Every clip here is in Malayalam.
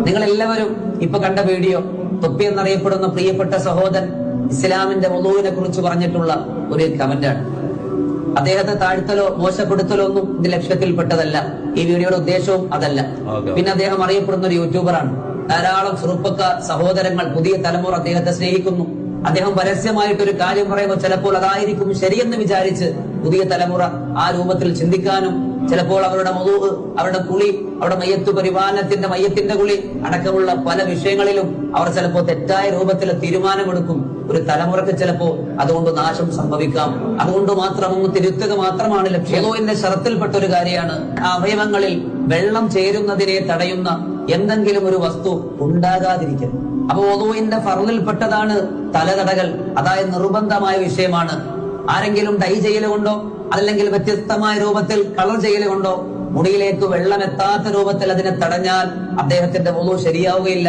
നിങ്ങൾ എല്ലാവരും ഇപ്പൊ കണ്ട വീഡിയോ തൊപ്പി എന്നറിയപ്പെടുന്ന പ്രിയപ്പെട്ട സഹോദരൻ ഇസ്ലാമിന്റെ വുളൂവിനെ കുറിച്ച് പറഞ്ഞിട്ടുള്ള ഒരു കമന്റാണ്. അദ്ദേഹത്തെ താഴ്ത്തലോ മോശപ്പെടുത്തലോ ഒന്നും ഇത് ലക്ഷ്യത്തിൽപ്പെട്ടതല്ല. ഈ വീഡിയോയുടെ ഉദ്ദേശവും അതല്ല. പിന്നെ അദ്ദേഹം അറിയപ്പെടുന്ന ഒരു യൂട്യൂബറാണ്. ധാരാളം ചെറുപ്പക്കാർ സഹോദരങ്ങൾ പുതിയ തലമുറ അദ്ദേഹത്തെ സ്നേഹിക്കുന്നു. അദ്ദേഹം പരസ്യമായിട്ടൊരു കാര്യം പറയുമ്പോൾ ചിലപ്പോൾ അതായിരിക്കും ശരിയെന്ന് വിചാരിച്ച് പുതിയ തലമുറ ആ രൂപത്തിൽ ചിന്തിക്കാനും ചിലപ്പോൾ അവരുടെ വുളൂ, അവരുടെ കുളി, അവരുടെ മയ്യത്ത് പരിപാലനത്തിന്റെ മയ്യത്തിന്റെ കുളി അടക്കമുള്ള പല വിഷയങ്ങളിലും അവർ ചിലപ്പോൾ തെറ്റായ രൂപത്തിൽ തീരുമാനമെടുക്കും. ഒരു തലമുറക്ക് ചിലപ്പോൾ അതുകൊണ്ട് നാശം സംഭവിക്കാം. അതുകൊണ്ട് മാത്രം തിരുത്തുക മാത്രമാണ് ലക്ഷ്യം. വുളൂഇന്റെ ഷറത്തിൽപ്പെട്ട ഒരു കാര്യമാണ് ആ അവയവങ്ങളിൽ വെള്ളം ചേരുന്നതിനെ തടയുന്ന എന്തെങ്കിലും ഒരു വസ്തു ഉണ്ടാകാതിരിക്കും. അപ്പൊ വുളൂഇന്റെ ഫർളിൽപ്പെട്ടതാണ് തലതടകൾ. അതായത് നിർബന്ധമായ വിഷയമാണ്. ആരെങ്കിലും ഡൈ ചെയ്യലുകൊണ്ടോ അല്ലെങ്കിൽ വ്യത്യസ്തമായ രൂപത്തിൽ കളർ ചെയ്യലുകൊണ്ടോ മുടിയിലേക്ക് വെള്ളം എത്താത്ത രൂപത്തിൽ അതിനെ തടഞ്ഞാൽ അദ്ദേഹത്തിന്റെ വുളൂ ശരിയാവുകയില്ല.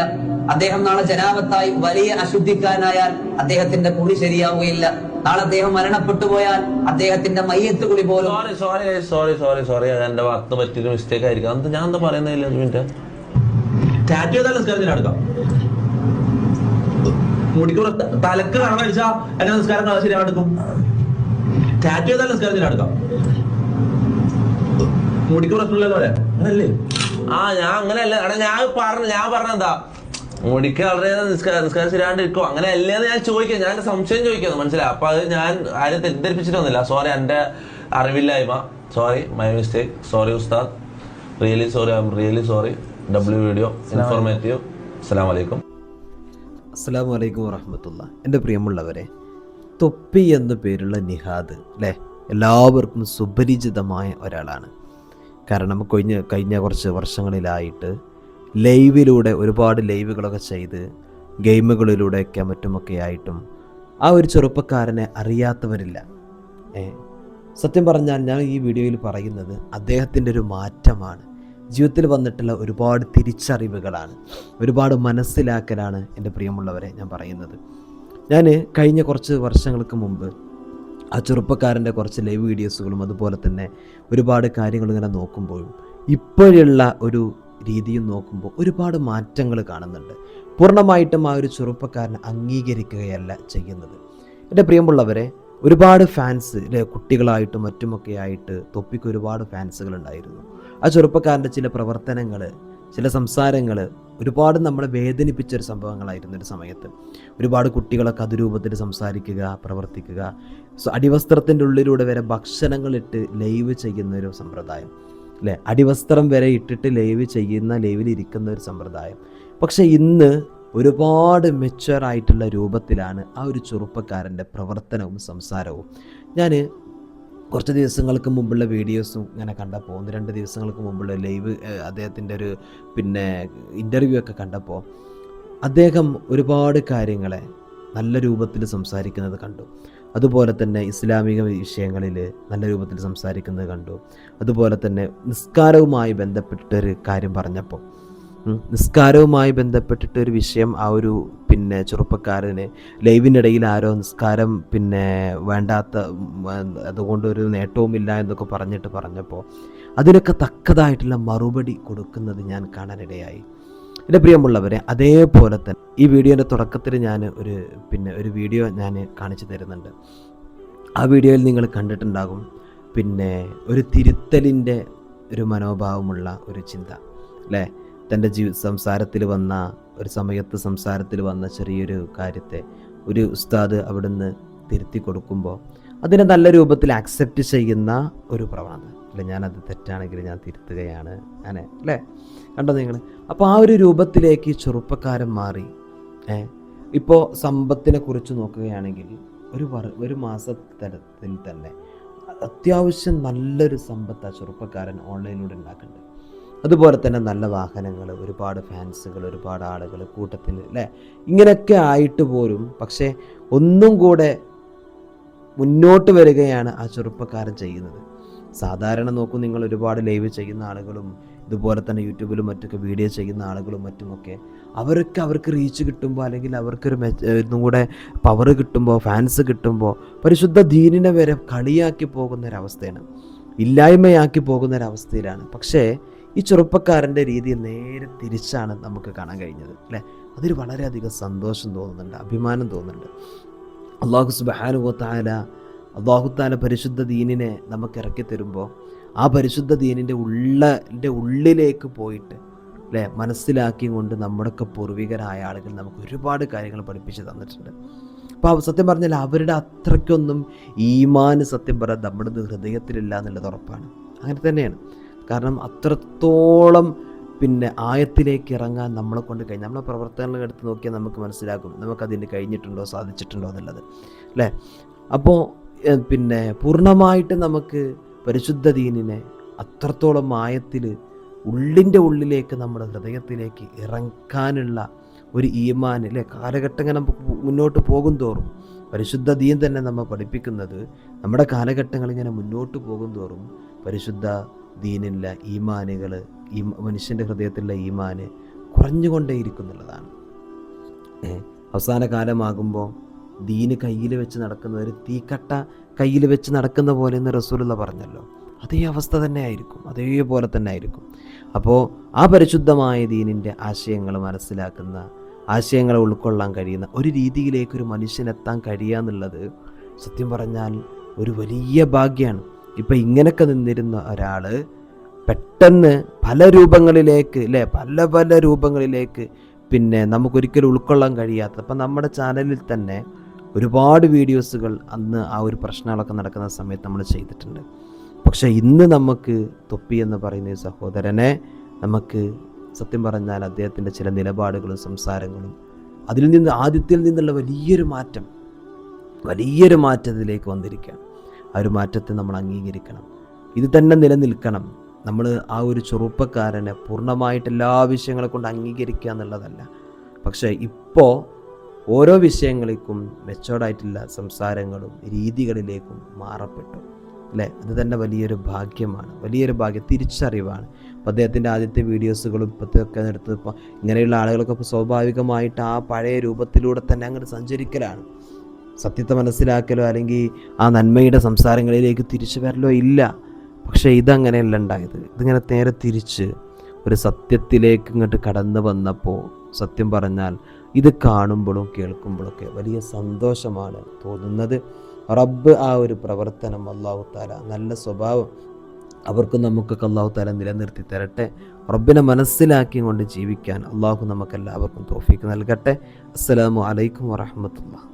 അദ്ദേഹം നാളെ ജനാബത്തായി വലിയ അശുദ്ധിക്കാരനായാൽ അദ്ദേഹത്തിന്റെ കുളി ശരിയാവുകയില്ല. നാളെ അദ്ദേഹം മരണപ്പെട്ടു പോയാൽ അദ്ദേഹത്തിന്റെ മയ്യത്ത് കുളി പോലും. സോറി എന്റെ വാർത്ത പറ്റിയൊരു മിസ്റ്റേക്ക് ആയിരിക്കും. ഞാൻ എന്താ പറയുന്നില്ല. ടാറ്റു ചെയ്താൽ നിസ്കാരത്തിന് അടുക്കാം. മുടിക്കൂർ തലക്ക് കറങ്ങ അടിച്ചാൽ എന്റെ നിസ്കാരം ശരിയാടുക്കും. ടാറ്റു ചെയ്താൽ നിസ്കാരത്തിന് അടുക്കാം. മുടിക്കൂർ പ്രശ്നമില്ലല്ലോ അങ്ങനല്ലേ? ഞാൻ അങ്ങനെയല്ല. ഞാൻ പറഞ്ഞെന്താ മുടിക്ക് വളരെ നിസ്കാരം ശരിയാണ്ടിരിക്കും അങ്ങനെ അല്ലേന്ന് ഞാൻ ചോദിക്കാം. ഞാൻ സംശയം ചോദിക്കുന്നു, മനസ്സിലായി. അപ്പൊ അത് ഞാൻ ആരും തെറ്റിദ്ധരിപ്പിച്ചിട്ടൊന്നുമില്ല. സോറി, എന്റെ അറിവില്ലായ്മ. Sorry, my mistake. സോറി ഉസ്താദ്, really sorry. I am really sorry. W video informative. അസ്സലാമു അലൈക്കും. അസ്സലാമു അലൈക്കും വറഹ്മത്തുള്ളാ. എൻ്റെ പ്രിയമുള്ളവരെ, തൊപ്പി എന്ന പേരുള്ള നിഹാദ് അല്ലേ, എല്ലാവർക്കും സുപരിചിതമായ ഒരാളാണ്. കാരണം കഴിഞ്ഞ കുറച്ച് വർഷങ്ങളിലായിട്ട് ലൈവിലൂടെ ഒരുപാട് ലൈവുകളൊക്കെ ചെയ്ത് ഗെയിമുകളിലൂടെയൊക്കെ മറ്റുമൊക്കെ ആയിട്ടും ആ ഒരു ചെറുപ്പക്കാരനെ അറിയാത്തവരില്ല. സത്യം പറഞ്ഞാൽ ഞാൻ ഈ വീഡിയോയിൽ പറയുന്നത് അദ്ദേഹത്തിൻ്റെ ഒരു മാറ്റമാണ്. ജീവിതത്തിൽ വന്നിട്ടുള്ള ഒരുപാട് തിരിച്ചറിവുകളാണ്, ഒരുപാട് മനസ്സിലാക്കലാണ് എൻ്റെ പ്രിയമുള്ളവരെ ഞാൻ പറയുന്നത്. ഞാൻ കഴിഞ്ഞ കുറച്ച് വർഷങ്ങൾക്ക് മുമ്പ് ആ ചെറുപ്പക്കാരൻ്റെ കുറച്ച് ലൈവ് വീഡിയോസുകളും അതുപോലെ തന്നെ ഒരുപാട് കാര്യങ്ങൾ ഇങ്ങനെ നോക്കുമ്പോഴും ഇപ്പോഴുള്ള ഒരു രീതിയും നോക്കുമ്പോൾ ഒരുപാട് മാറ്റങ്ങൾ കാണുന്നുണ്ട്. പൂർണ്ണമായിട്ടും ആ ഒരു ചെറുപ്പക്കാരനെ അംഗീകരിക്കുകയല്ല ചെയ്യുന്നത്. എൻ്റെ പ്രിയമുള്ളവരെ, ഒരുപാട് ഫാൻസ് കുട്ടികളായിട്ടും മറ്റുമൊക്കെ ആയിട്ട് തൊപ്പിക്ക് ഒരുപാട് ഫാൻസുകളുണ്ടായിരുന്നു. ആ ചെറുപ്പക്കാരൻ്റെ ചില പ്രവർത്തനങ്ങൾ, ചില സംസാരങ്ങൾ ഒരുപാട് നമ്മളെ വേദനിപ്പിച്ചൊരു സംഭവങ്ങളായിരുന്നു. ഒരു സമയത്ത് ഒരുപാട് കുട്ടികളൊക്കെ അതുരൂപത്തിൽ സംസാരിക്കുക, പ്രവർത്തിക്കുക, അടിവസ്ത്രത്തിൻ്റെ ഉള്ളിലൂടെ വരെ ഭക്ഷണങ്ങളിട്ട് ലൈവ് ചെയ്യുന്ന ഒരു സമ്പ്രദായം അല്ലേ, അടിവസ്ത്രം വരെ ഇട്ടിട്ട് ലൈവിലിരിക്കുന്ന ഒരു സമ്പ്രദായം. പക്ഷേ ഇന്ന് ഒരുപാട് മെച്വറായിട്ടുള്ള രൂപത്തിലാണ് ആ ഒരു ചെറുപ്പക്കാരൻ്റെ പ്രവർത്തനവും സംസാരവും. ഞാൻ കുറച്ച് ദിവസങ്ങൾക്ക് മുമ്പുള്ള വീഡിയോസും ഇങ്ങനെ കണ്ടപ്പോൾ, 1-2 ദിവസങ്ങൾക്ക് മുമ്പുള്ള ലൈവ് അദ്ദേഹത്തിൻ്റെ ഒരു ഇൻ്റർവ്യൂ ഒക്കെ കണ്ടപ്പോൾ അദ്ദേഹം ഒരുപാട് കാര്യങ്ങളെ നല്ല രൂപത്തിൽ സംസാരിക്കുന്നത് കണ്ടു. അതുപോലെ തന്നെ ഇസ്ലാമിക വിഷയങ്ങളിൽ നല്ല രൂപത്തിൽ സംസാരിക്കുന്നത് കണ്ടു. അതുപോലെ തന്നെ നിസ്കാരവുമായി ബന്ധപ്പെട്ടൊരു കാര്യം പറഞ്ഞപ്പോൾ, നിസ്കാരവുമായി ബന്ധപ്പെട്ടിട്ടൊരു വിഷയം ആ ഒരു ചെറുപ്പക്കാരന് ലൈവിനിടയിൽ ആരോ നിസ്കാരം വേണ്ടാത്ത, അതുകൊണ്ടൊരു നേട്ടവുമില്ല എന്നൊക്കെ പറഞ്ഞപ്പോൾ അതിനൊക്കെ തക്കതായിട്ടുള്ള മറുപടി കൊടുക്കുന്നത് ഞാൻ കാണാനിടയായി. എൻ്റെ പ്രിയമുള്ളവരെ, അതേപോലെ തന്നെ ഈ വീഡിയോൻ്റെ തുടക്കത്തിൽ ഞാൻ ഒരു വീഡിയോ ഞാൻ കാണിച്ചു തരുന്നുണ്ട്. ആ വീഡിയോയിൽ നിങ്ങൾ കണ്ടിട്ടുണ്ടാകും ഒരു തിരുത്തലിൻ്റെ ഒരു മനോഭാവമുള്ള ഒരു ചിന്ത അല്ലേ. തൻ്റെ സംസാരത്തിൽ വന്ന ചെറിയൊരു കാര്യത്തെ ഒരു ഉസ്താദ് അവിടുന്ന് തിരുത്തി കൊടുക്കുമ്പോൾ അതിനെ നല്ല രൂപത്തിൽ ആക്സെപ്റ്റ് ചെയ്യുന്ന ഒരു പ്രവണത അല്ലെ. ഞാനത് തെറ്റാണെങ്കിൽ ഞാൻ തിരുത്തുകയാണ് അങ്ങനെ അല്ലേ, കണ്ടോ നിങ്ങൾ? അപ്പോൾ ആ ഒരു രൂപത്തിലേക്ക് ചെറുപ്പക്കാരൻ മാറി. ഇപ്പോൾ സമ്പത്തിനെ കുറിച്ച് നോക്കുകയാണെങ്കിൽ ഒരു മാസത്തരത്തിൽ തന്നെ അത്യാവശ്യം നല്ലൊരു സമ്പത്ത് ആ ചെറുപ്പക്കാരൻ ഓൺലൈനിലൂടെ ഉണ്ടാക്കുന്നുണ്ട്. അതുപോലെ തന്നെ നല്ല വാഹനങ്ങൾ, ഒരുപാട് ഫാൻസുകൾ, ഒരുപാട് ആളുകൾ കൂട്ടത്തിൽ അല്ലേ, ഇങ്ങനെയൊക്കെ ആയിട്ട് പോലും പക്ഷേ ഒന്നും കൂടെ മുന്നോട്ട് വരികയാണ് ആ ചെറുപ്പക്കാരൻ ചെയ്യുന്നത്. സാധാരണ നോക്കൂ നിങ്ങൾ, ഒരുപാട് ലൈവ് ചെയ്യുന്ന ആളുകളും ഇതുപോലെ തന്നെ യൂട്യൂബിലും മറ്റൊക്കെ വീഡിയോ ചെയ്യുന്ന ആളുകളും മറ്റുമൊക്കെ അവർക്ക് റീച്ച് കിട്ടുമ്പോൾ അല്ലെങ്കിൽ അവർക്കൊരു ഒന്നും കൂടെ പവർ കിട്ടുമ്പോൾ, ഫാൻസ് കിട്ടുമ്പോൾ പരിശുദ്ധ ദീനിനെ വരെ കളിയാക്കി പോകുന്നൊരവസ്ഥയാണ്, ഇല്ലായ്മയാക്കി പോകുന്നൊരവസ്ഥയിലാണ്. പക്ഷേ ഈ ചെറുപ്പക്കാരൻ്റെ രീതി നേരെ തിരിച്ചാണ് നമുക്ക് കാണാൻ കഴിഞ്ഞത് അല്ലേ. അതിൽ വളരെയധികം സന്തോഷം തോന്നുന്നുണ്ട്, അഭിമാനം തോന്നുന്നുണ്ട്. അല്ലാഹു സുബ്ഹാനഹു വ തആല പരിശുദ്ധ ദീനിനെ നമുക്ക് ഇറക്കി തരുമ്പോൾ ആ പരിശുദ്ധ ദീനിൻ്റെ ഉള്ളിലേക്ക് പോയിട്ട് അല്ലേ മനസ്സിലാക്കി കൊണ്ട് നമ്മുടെയൊക്കെ പൂർവികരായ ആളുകൾ നമുക്ക് ഒരുപാട് കാര്യങ്ങൾ പഠിപ്പിച്ച് തന്നിട്ടുണ്ട്. അപ്പോൾ സത്യം പറഞ്ഞാൽ അവരുടെ അത്രയ്ക്കൊന്നും ഈമാൻ സത്യം പറയാൻ നമ്മുടെ ഹൃദയത്തിലില്ല എന്നുള്ളത് ഉറപ്പാണ്. അങ്ങനെ തന്നെയാണ്. കാരണം അത്രത്തോളം ആയത്തിലേക്ക് ഇറങ്ങാൻ നമ്മളെ കൊണ്ട് കഴിഞ്ഞു. നമ്മളെ പ്രവർത്തനങ്ങൾ എടുത്ത് നോക്കിയാൽ നമുക്ക് മനസ്സിലാക്കും നമുക്കതിന് കഴിഞ്ഞിട്ടുണ്ടോ സാധിച്ചിട്ടുണ്ടോ എന്നുള്ളത് അല്ലേ. അപ്പോൾ പൂർണ്ണമായിട്ട് നമുക്ക് പരിശുദ്ധ ദീനിനെ അത്രത്തോളം ആയത്തിൽ ഉള്ളിലേക്ക് നമ്മുടെ ഹൃദയത്തിലേക്ക് ഇറക്കാനുള്ള ഒരു ഈമാൻ അല്ലേ കാലഘട്ടങ്ങൾ നമുക്ക് മുന്നോട്ട് പോകും തോറും പരിശുദ്ധ ദീൻ തന്നെ നമ്മൾ പഠിപ്പിക്കുന്നത് നമ്മുടെ കാലഘട്ടങ്ങൾ ഇങ്ങനെ മുന്നോട്ട് പോകും തോറും പരിശുദ്ധ ദീനില്ല ഈമാനുകൾ മനുഷ്യൻ്റെ ഹൃദയത്തിലുള്ള ഈമാന് കുറഞ്ഞുകൊണ്ടേയിരിക്കുന്നുള്ളതാണ്. അവസാന കാലമാകുമ്പോൾ ദീന് കയ്യിൽ വെച്ച് നടക്കുന്ന ഒരു തീക്കട്ട കയ്യിൽ വെച്ച് നടക്കുന്ന പോലെ എന്ന് റസൂലുള്ള പറഞ്ഞല്ലോ. അതേ അവസ്ഥ തന്നെ ആയിരിക്കും, അതേപോലെ തന്നെ ആയിരിക്കും. അപ്പോൾ ആ പരിശുദ്ധമായ ദീനിൻ്റെ ആശയങ്ങൾ മനസ്സിലാക്കുന്ന, ആശയങ്ങളെ ഉൾക്കൊള്ളാൻ കഴിയുന്ന ഒരു രീതിയിലേക്ക് ഒരു മനുഷ്യനെത്താൻ കഴിയുക എന്നുള്ളത് സത്യം പറഞ്ഞാൽ ഒരു വലിയ ഭാഗ്യമാണ്. ഇപ്പം ഇങ്ങനെയൊക്കെ നിന്നിരുന്ന ഒരാൾ പെട്ടെന്ന് പല രൂപങ്ങളിലേക്ക് അല്ലേ പല രൂപങ്ങളിലേക്ക് നമുക്കൊരിക്കലും ഉൾക്കൊള്ളാൻ കഴിയാത്ത. അപ്പം നമ്മുടെ ചാനലിൽ തന്നെ ഒരുപാട് വീഡിയോസുകൾ അന്ന് ആ ഒരു പ്രശ്നങ്ങളൊക്കെ നടക്കുന്ന സമയത്ത് നമ്മൾ ചെയ്തിട്ടുണ്ട്. പക്ഷേ ഇന്ന് നമുക്ക് തൊപ്പി എന്ന് പറയുന്ന ഈ സഹോദരനെ നമുക്ക് സത്യം പറഞ്ഞാൽ അദ്ദേഹത്തിൻ്റെ ചില നിലപാടുകളും സംസാരങ്ങളും അതിൽ നിന്ന് ആദ്യത്തിൽ നിന്നുള്ള വലിയൊരു മാറ്റത്തിലേക്ക് വന്നിരിക്കുകയാണ്. ആ ഒരു മാറ്റത്തെ നമ്മൾ അംഗീകരിക്കണം. ഇത് തന്നെ നിലനിൽക്കണം. നമ്മൾ ആ ഒരു ചെറുപ്പക്കാരനെ പൂർണ്ണമായിട്ട് എല്ലാ വിഷയങ്ങളെ കൊണ്ട് അംഗീകരിക്കുക എന്നുള്ളതല്ല. പക്ഷേ ഇപ്പോൾ ഓരോ വിഷയങ്ങളിലേക്കും മെച്ചോർഡായിട്ടുള്ള സംസാരങ്ങളും രീതികളിലേക്കും മാറപ്പെട്ടു അല്ലേ. അത് തന്നെ വലിയൊരു ഭാഗ്യമാണ്, വലിയൊരു തിരിച്ചറിവാണ്. അപ്പോൾ അദ്ദേഹത്തിൻ്റെ ആദ്യത്തെ വീഡിയോസുകളും ഇപ്പോഴത്തെയൊക്കെ എടുത്തപ്പോൾ ഇങ്ങനെയുള്ള ആളുകളൊക്കെ ഇപ്പോൾ സ്വാഭാവികമായിട്ട് ആ പഴയ രൂപത്തിലൂടെ തന്നെ അങ്ങോട്ട് സഞ്ചരിക്കലാണ്. സത്യത്തെ മനസ്സിലാക്കലോ അല്ലെങ്കിൽ ആ നന്മയുടെ സംസാരങ്ങളിലേക്ക് തിരിച്ചു വരലോ ഇല്ല. പക്ഷേ ഇതങ്ങനെയല്ല ഉണ്ടായത്. ഇതിങ്ങനെ നേരെ തിരിച്ച് ഒരു സത്യത്തിലേക്ക് ഇങ്ങോട്ട് കടന്നു വന്നപ്പോൾ സത്യം പറഞ്ഞാൽ ഇത് കാണുമ്പോഴും കേൾക്കുമ്പോഴൊക്കെ വലിയ സന്തോഷമാണ് തോന്നുന്നത്. റബ്ബ് ആ ഒരു പ്രവർത്തനം അല്ലാഹു തആല നല്ല സ്വഭാവം അവർക്കും നമുക്കൊക്കെ അല്ലാഹു തആല നിലനിർത്തി തരട്ടെ. റബ്ബിനെ മനസ്സിലാക്കി കൊണ്ട് ജീവിക്കാൻ അല്ലാഹു നമുക്കെല്ലാവർക്കും തൗഫീക്ക് നൽകട്ടെ. അസ്സലാമു അലൈക്കും വറഹ്മത്തുള്ളാഹി.